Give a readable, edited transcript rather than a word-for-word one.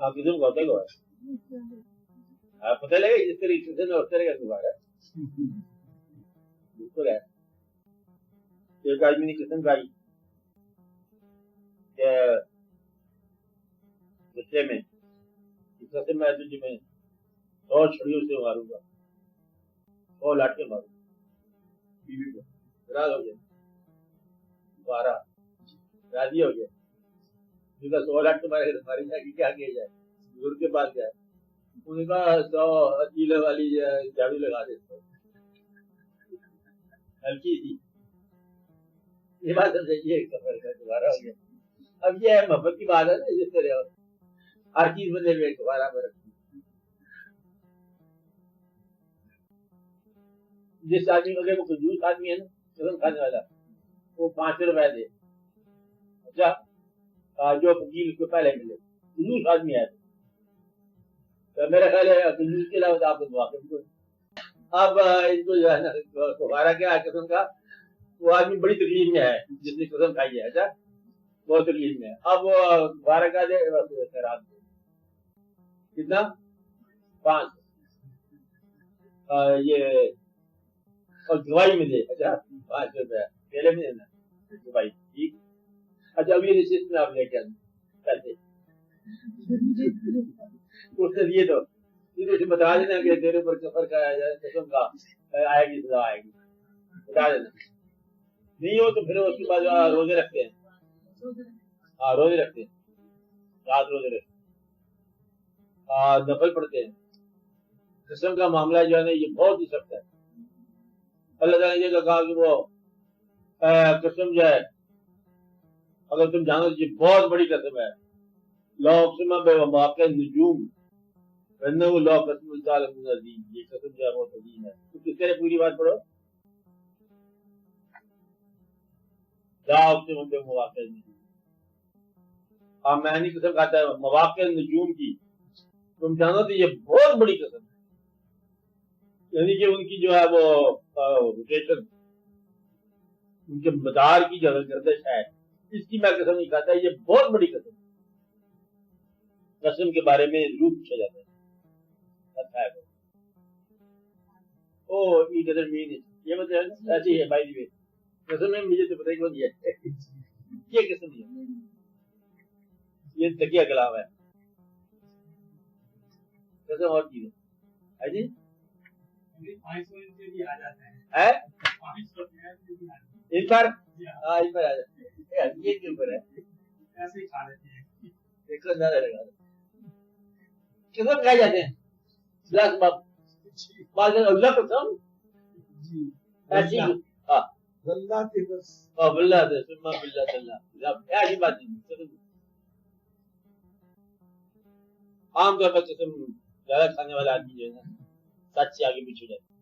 हाँ किसी को होता है पता लगे जिस तरीके से ना उस तरह का दोबारा बिल्कुल है। एक आदमी ने किस्म खाई गुस्से में इस कसम मैं तुझे मैं 100 छड़ियों से मारूंगा 100 लाठे मारूंगा बीवी को राज हो गया 12 राजी हो गया जिसका 100 लाठ तुम्हारे मारी जाएगी क्या किया जाए बुजुर्ग के पास गया उनका 100 अकीले वाली झाड़ू लगा देते हल्की थी ये बात समझिए सफर का दोबारा हो गया। अब ये है मोहब्बत की बात है ना जिस तरह हर चीज बदले में दोबारा में रखती जिस आदमी अगर वो कंजूस आदमी है ना कसम खाने वाला वो 5 रुपए दे अच्छा जो फकीर उसको पहले मिले कंजूस आदमी है तो मेरा ख्याल है कंजूस के अलावा आपको दुआ करें। अब इनको जो है ना दोबारा क्या है कसम का वो आदमी बड़ी तकलीफ में है जिसने कसम खाई है अच्छा बहुत तकलीफ में है। अब वो दोबारा का दे रात कितना 5 ये और दवाई में दे अच्छा 5 रुपया पहले में देना दवाई ठीक अच्छा अब ये निश्चित में आप लेके आते उसने दिए तो उसे बता देना कि तेरे ऊपर सफर का कसम का आएगी सजा आएगी बता देना नहीं हो तो फिर उसके बाद रोजे रखते हैं हाँ रोजे रखते हैं रात रोजे रखते हैं नफल पढ़ते हैं। कसम का मामला जो है ना ये बहुत ही सख्त है। अल्लाह ताला ने ये कहा कि वो कसम जो है अगर तुम जानो ये बहुत बड़ी कसम है लौक़िमा बेवक़ाक़े नुजूम वन्नहु लक़समुन अज़ीम ये कसम जो है बहुत अजीम है। तो किस तरह पूरी बात पढ़ो लौक़िमा बेवक़ाक़े नुजूम हाँ मैं नहीं कसम खाता है मवाक़े नुजूम की तुम जानो तो ये बहुत बड़ी कसम है यानी कि उनकी जो है वो रोटेशन उनके मदार की जो गर्दिश है इसकी मैं कसम नहीं खाता ये बहुत बड़ी कसम कसम के बारे में जरूर पूछा जाता है ओ ये डजंट मीन इट ये मतलब ऐसी है बाय द वे कसम में मुझे तो पता ही नहीं है ये कसम नहीं है ये तकिया कलाम है कसम और चीज है जी भी आ जाते हैं इन पर हाँ इन पर आ जाते हैं ये क्यों पर है ऐसे ही खा लेते हैं देखो नजर लगा किधर खाए जाते हैं लाख बाप अल्लाह कसम ऐसी हाँ अल्लाह के बस हाँ बिल्ला दे सुम्मा बिल्ला अल्लाह ऐसी बात नहीं आमतौर पर कसम ज्यादा खाने वाला आदमी जो है ना सच से आगे पीछे जाता है।